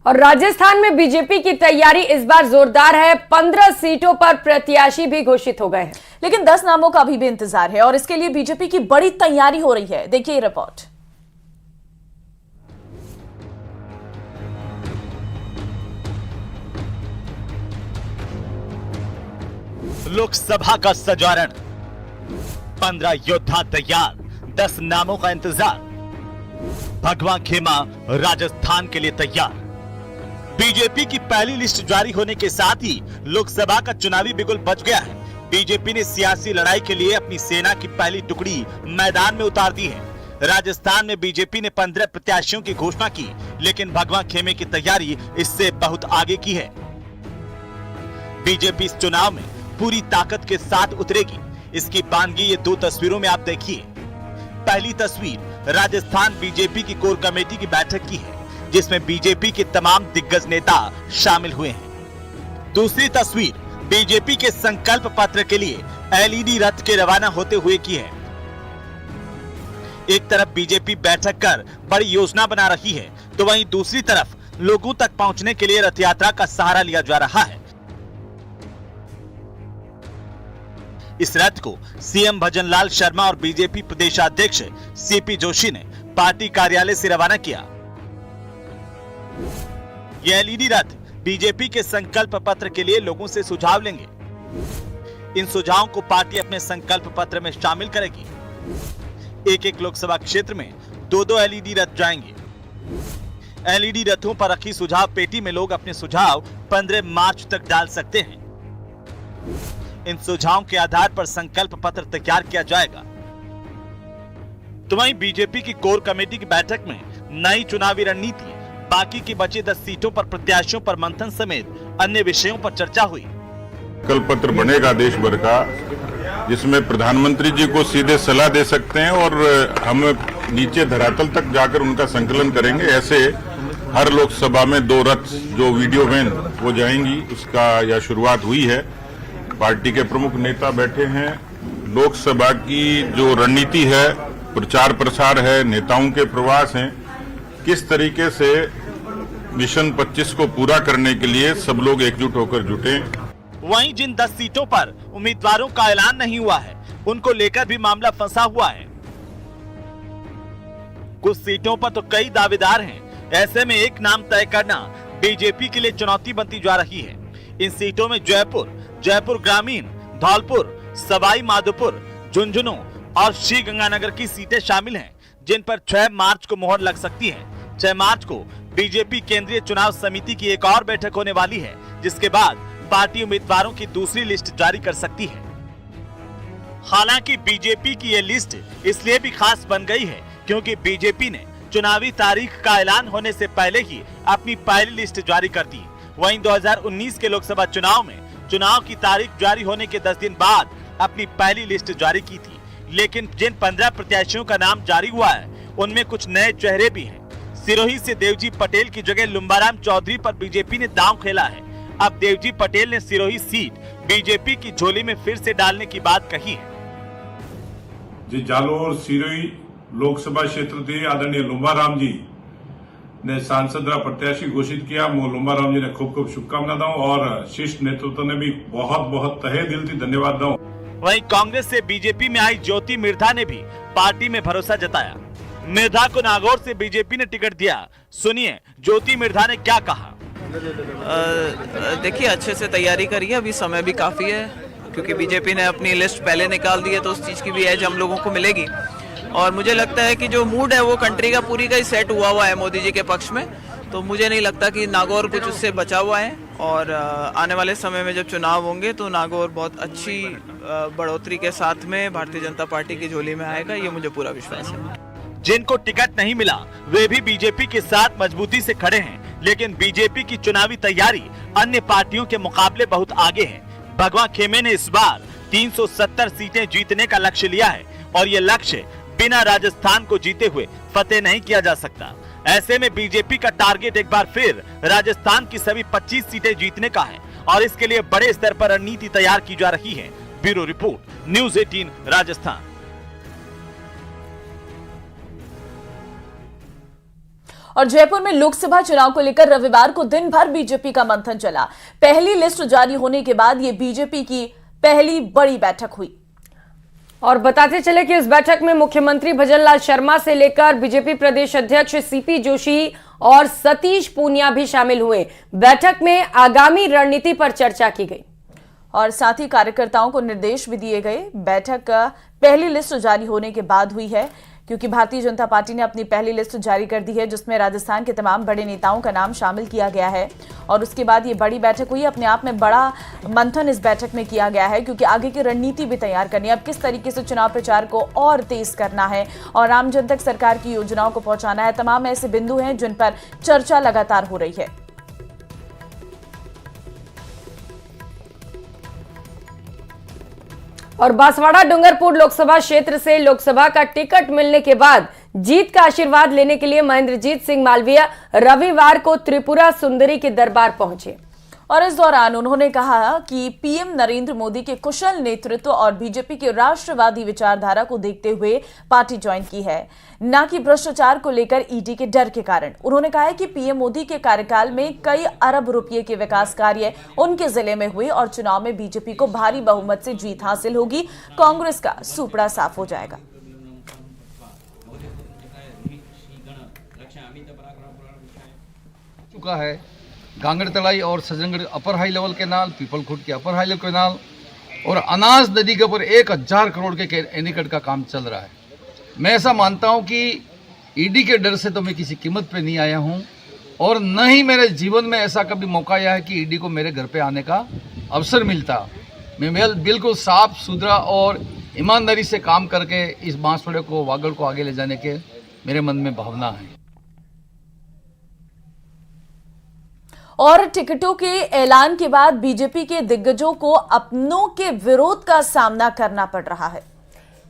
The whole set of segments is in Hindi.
और राजस्थान में बीजेपी की तैयारी इस बार जोरदार है। 15 सीटों पर प्रत्याशी भी घोषित हो गए हैं, लेकिन 10 नामों का अभी भी इंतजार है और इसके लिए बीजेपी की बड़ी तैयारी हो रही है। देखिए ये रिपोर्ट। लोकसभा का सजारण, 15 योद्धा तैयार, 10 नामों का इंतजार। भगवा खेमा राजस्थान के लिए तैयार। बीजेपी की पहली लिस्ट जारी होने के साथ ही लोकसभा का चुनावी बिगुल बज गया है। बीजेपी ने सियासी लड़ाई के लिए अपनी सेना की पहली टुकड़ी मैदान में उतार दी है। राजस्थान में बीजेपी ने 15 प्रत्याशियों की घोषणा की, लेकिन भगवा खेमे की तैयारी इससे बहुत आगे की है। बीजेपी इस चुनाव में पूरी ताकत के साथ उतरेगी। इसकी बानगी ये 2 तस्वीरों में आप देखिए। पहली तस्वीर राजस्थान बीजेपी की कोर कमेटी की बैठक की है, जिसमें बीजेपी के तमाम दिग्गज नेता शामिल हुए हैं। दूसरी तस्वीर बीजेपी के संकल्प पत्र के लिए एलईडी रथ के रवाना होते हुए की है। एक तरफ बीजेपी बैठक कर बड़ी योजना बना रही है, तो वहीं दूसरी तरफ लोगों तक पहुंचने के लिए रथ यात्रा का सहारा लिया जा रहा है। इस रथ को सीएम भजनलाल शर्मा और बीजेपी प्रदेशाध्यक्ष सीपी जोशी ने पार्टी कार्यालय से रवाना किया। यह एलईडी रथ बीजेपी के संकल्प पत्र के लिए लोगों से सुझाव लेंगे। इन सुझावों को पार्टी अपने संकल्प पत्र में शामिल करेगी। एक लोकसभा क्षेत्र में 2-2 एलईडी रथ जाएंगे। एलईडी रथों पर रखी सुझाव पेटी में लोग अपने सुझाव 15 मार्च तक डाल सकते हैं। इन सुझावों के आधार पर संकल्प पत्र तैयार किया जाएगा। तो वहीं बीजेपी की कोर कमेटी की बैठक में नई चुनावी रणनीति, बाकी की बची 10 सीटों पर प्रत्याशियों पर मंथन समेत अन्य विषयों पर चर्चा हुई। संकल्प पत्र बनेगा देश भर का, जिसमें प्रधानमंत्री जी को सीधे सलाह दे सकते हैं और हम नीचे धरातल तक जाकर उनका संकलन करेंगे। ऐसे हर लोकसभा में 2 रथ जो वीडियो वैन वो जाएंगी, उसका यह शुरुआत हुई है। पार्टी के प्रमुख नेता बैठे हैं। लोकसभा की जो रणनीति है, प्रचार प्रसार है, नेताओं के प्रवास हैं, किस तरीके से मिशन 25 को पूरा करने के लिए सब लोग एकजुट होकर जुटे। वहीं जिन 10 सीटों पर उम्मीदवारों का ऐलान नहीं हुआ है, उनको लेकर भी मामला फंसा हुआ है। कुछ सीटों पर तो कई दावेदार हैं। ऐसे में एक नाम तय करना बीजेपी के लिए चुनौती बनती जा रही है। इन सीटों में जयपुर ग्रामीण, धौलपुर, सवाई माधोपुर, झुंझुनू और श्री गंगानगर की सीटें शामिल हैं, जिन पर 6 मार्च को मोहर लग सकती है। 6 मार्च को बीजेपी केंद्रीय चुनाव समिति की एक और बैठक होने वाली है, जिसके बाद पार्टी उम्मीदवारों की दूसरी लिस्ट जारी कर सकती है। हालांकि बीजेपी की ये लिस्ट इसलिए भी खास बन गई है क्योंकि बीजेपी ने चुनावी तारीख का ऐलान होने से पहले ही अपनी पहली लिस्ट जारी कर दी। वहीं 2019 के लोकसभा चुनाव में चुनाव की तारीख जारी होने के 10 दिन बाद अपनी पहली लिस्ट जारी की थी। लेकिन जिन 15 प्रत्याशियों का नाम जारी हुआ है, उनमें कुछ नए चेहरे भी हैं। सिरोही से देवजी पटेल की जगह लुम्बाराम चौधरी पर बीजेपी ने दांव खेला है। अब देवजी पटेल ने सिरोही सीट बीजेपी की झोली में फिर से डालने की बात कही है। जी जालोर सिरोही लोकसभा क्षेत्र से आदरणीय लुम्बाराम जी ने सांसद प्रत्याशी घोषित किया। मैं लुम्बाराम जी ने खूब शुभकामना दूं और शीर्ष नेतृत्व ने भी बहुत तहे दिल से धन्यवाद दूं। वहीं कांग्रेस से बीजेपी में आई ज्योति मिर्धा ने भी पार्टी में भरोसा जताया। मिर्धा को नागौर से बीजेपी ने टिकट दिया। सुनिए ज्योति मिर्धा ने क्या कहा। देखिए अच्छे से तैयारी करिए, अभी समय भी काफी है क्योंकि बीजेपी ने अपनी लिस्ट पहले निकाल दी है, तो उस चीज की भी एज हम लोगों को मिलेगी। और मुझे लगता है कि जो मूड है वो कंट्री का पूरी का ही सेट हुआ है मोदी जी के पक्ष में, तो मुझे नहीं लगता कि नागौर कुछ उससे बचा हुआ है। और आने वाले समय में जब चुनाव होंगे तो नागौर बहुत अच्छी बढ़ोतरी के साथ में भारतीय जनता पार्टी की झोली में आएगा, ये मुझे पूरा विश्वास है। जिनको टिकट नहीं मिला वे भी बीजेपी के साथ मजबूती से खड़े हैं, लेकिन बीजेपी की चुनावी तैयारी अन्य पार्टियों के मुकाबले बहुत आगे है। भगवा खेमे ने इस बार 370 सीटें जीतने का लक्ष्य लिया है और ये लक्ष्य बिना राजस्थान को जीते हुए फतेह नहीं किया जा सकता। ऐसे में बीजेपी का टारगेट एक बार फिर राजस्थान की सभी 25 सीटें जीतने का है और इसके लिए बड़े स्तर पर रणनीति तैयार की जा रही है। Bureau report, news 18 Rajasthan. और जयपुर में लोकसभा चुनाव को लेकर रविवार को दिन भर बीजेपी का मंथन चला। पहली लिस्ट जारी होने के बाद ये बीजेपी की पहली बड़ी बैठक हुई। और बताते चले कि इस बैठक में मुख्यमंत्री भजनलाल शर्मा से लेकर बीजेपी प्रदेश अध्यक्ष सीपी जोशी और सतीश पूनिया भी शामिल हुए। बैठक में आगामी रणनीति पर चर्चा की गई और साथ ही कार्यकर्ताओं को निर्देश भी दिए गए। बैठक पहली लिस्ट जारी होने के बाद हुई है, क्योंकि भारतीय जनता पार्टी ने अपनी पहली लिस्ट जारी कर दी है, जिसमें राजस्थान के तमाम बड़े नेताओं का नाम शामिल किया गया है। और उसके बाद ये बड़ी बैठक हुई। अपने आप में बड़ा मंथन इस बैठक में किया गया है, क्योंकि आगे की रणनीति भी तैयार करनी है। अब किस तरीके से चुनाव प्रचार को और तेज करना है और आम जन तक सरकार की योजनाओं को पहुंचाना है, तमाम ऐसे बिंदु हैं जिन पर चर्चा लगातार हो रही है। और बांसवाड़ा डूंगरपुर लोकसभा क्षेत्र से लोकसभा का टिकट मिलने के बाद जीत का आशीर्वाद लेने के लिए महेंद्रजीत सिंह मालवीय रविवार को त्रिपुरा सुंदरी के दरबार पहुंचे और इस दौरान उन्होंने कहा कि पीएम नरेंद्र मोदी के कुशल नेतृत्व और बीजेपी की राष्ट्रवादी विचारधारा को देखते हुए पार्टी ज्वाइन की है, न कि भ्रष्टाचार को लेकर ईडी के डर के कारण। उन्होंने कहा है कि पीएम मोदी के कार्यकाल में कई अरब रुपये के विकास कार्य उनके जिले में हुए और चुनाव में बीजेपी को भारी बहुमत से जीत हासिल होगी। कांग्रेस का सुपड़ा साफ हो जाएगा। चुका है गांगड़ तलाई और Sajangarh upper high level canal, Pipal Khurd के अपर हाई लेवल केनाल और अनाज नदी के ऊपर 1000 करोड़ के एनीकट का काम चल रहा है। मैं ऐसा मानता हूं कि ईडी के डर से तो मैं किसी कीमत पे नहीं आया हूं और न ही मेरे जीवन में ऐसा कभी मौका आया है कि ईडी को मेरे घर पे आने का अवसर मिलता। मैं बिल्कुल साफ सुथरा और ईमानदारी से काम करके इस बांसवाड़े को, वागड़ को आगे ले जाने के मेरे मन में भावना है। और टिकटों के ऐलान के बाद बीजेपी के दिग्गजों को अपनों के विरोध का सामना करना पड़ रहा है।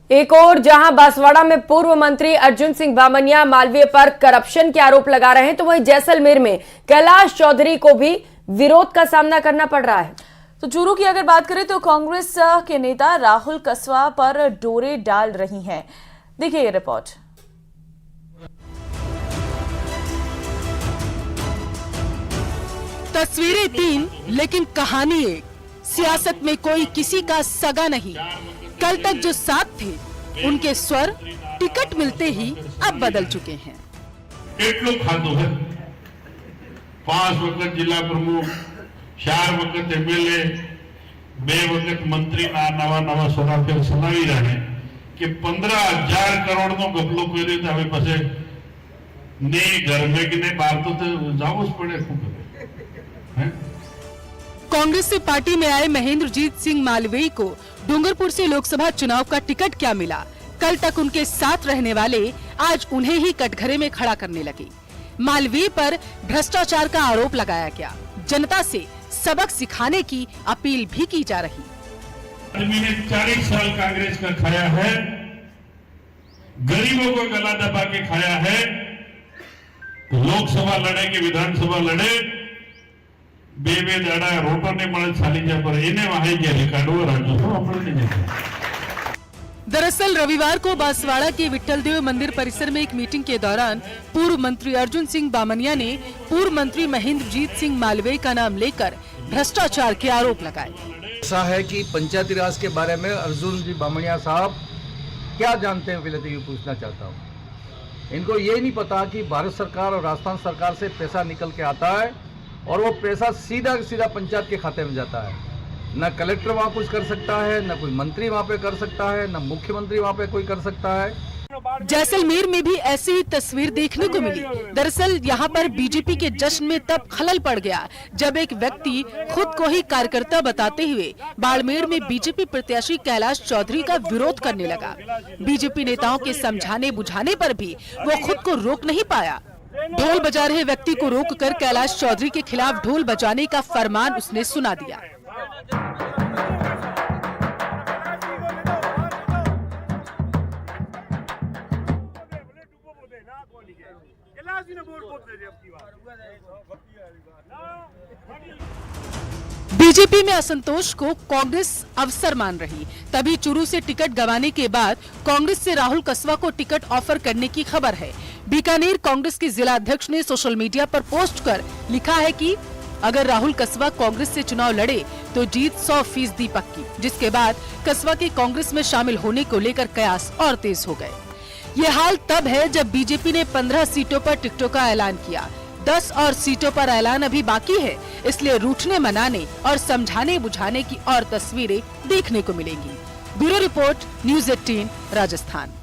एक और जहां बांसवाड़ा में पूर्व मंत्री अर्जुन सिंह बामनिया मालवीय पर करप्शन के आरोप लगा रहे हैं, तो वहीं जैसलमेर में कैलाश चौधरी को भी विरोध का सामना करना पड़ रहा है। तो चूरू की अगर बात करें तो कांग्रेस के नेता राहुल कस्वा पर डोरे डाल रही हैं। देखिए ये रिपोर्ट। तस्वीरें 3 लेकिन कहानी एक। सियासत में कोई किसी का सगा नहीं। कल तक जो साथ थे उनके स्वर टिकट मिलते ही अब बदल चुके हैं। કેટલું ખાધું है 5 વખત जिला प्रमुख, 4 વખત एमएलए, 2 વખત मंत्री नवा सोनाफेर सुनावी रहे कि 15,000 करोड़ નો ગપલો કર્યો તો હવે પછી ને ઘર में कि ने बाहर तो जावुं ज પડે। શું કરે कांग्रेस से पार्टी में आए महेंद्रजीत सिंह मालवीय को डूंगरपुर से लोकसभा चुनाव का टिकट क्या मिला? कल तक उनके साथ रहने वाले आज उन्हें ही कटघरे में खड़ा करने लगे। मालवीय पर भ्रष्टाचार का आरोप लगाया गया। जनता से सबक सिखाने की अपील भी की जा रही। आदमी ने 40 साल कांग्रेस का खाया है, गरीबों को गला दबा के खाया है, लोकसभा लड़े कि विधानसभा लड़े, બે દાડા રોટો ને મળે ચાલી જાય પર એને વાહી ગયા રિકાર્ડો રાજ્યો તો આપણે નહીં। दरअसल रविवार को बांसवाड़ा के विट्ठलदेव मंदिर परिसर में एक मीटिंग के दौरान पूर्व मंत्री अर्जुन सिंह बामनिया ने पूर्व मंत्री महेंद्रजीत सिंह मालवीय का नाम लेकर भ्रष्टाचार के आरोप लगाए। ऐसा है कि पंचायती राज के बारे में अर्जुन जी बामनिया साहब क्या जानते हैं, पहले तो ये पूछना चाहता हूँ। इनको ये नहीं पता कि भारत सरकार और राजस्थान सरकार से पैसा निकल के आता है और वो पैसा सीधा सीधा पंचायत के खाते में जाता है। न कलेक्टर वहाँ कुछ कर सकता है, न कोई मंत्री वहाँ पे कर सकता है, न मुख्यमंत्री वहाँ पे कोई कर सकता है। जैसलमेर में भी ऐसी ही तस्वीर देखने को मिली। दरअसल यहाँ पर बीजेपी के जश्न में तब खलल पड़ गया जब एक व्यक्ति खुद को ही कार्यकर्ता बताते हुए बाड़मेर में बीजेपी प्रत्याशी कैलाश चौधरी का विरोध करने लगा। बीजेपी नेताओं के समझाने बुझाने पर भी वो खुद को रोक नहीं पाया। ढोल बजा रहे व्यक्ति को रोककर कैलाश चौधरी के खिलाफ ढोल बजाने का फरमान उसने सुना दिया। बीजेपी में असंतोष को कांग्रेस अवसर मान रही। तभी चूरू से टिकट गंवाने के बाद कांग्रेस से राहुल कस्वा को टिकट ऑफर करने की खबर है। बीकानेर कांग्रेस के जिला अध्यक्ष ने सोशल मीडिया पर पोस्ट कर लिखा है कि अगर राहुल कसबा कांग्रेस से चुनाव लड़े तो जीत 100% पक्की। जिसके बाद कसबा के कांग्रेस में शामिल होने को लेकर कयास और तेज हो गए। ये हाल तब है जब बीजेपी ने 15 सीटों पर टिकटों का ऐलान किया। 10 और सीटों पर ऐलान अभी बाकी है, इसलिए रूठने मनाने और समझाने बुझाने की और तस्वीरें देखने को मिलेंगी। Bureau report, news 18 Rajasthan.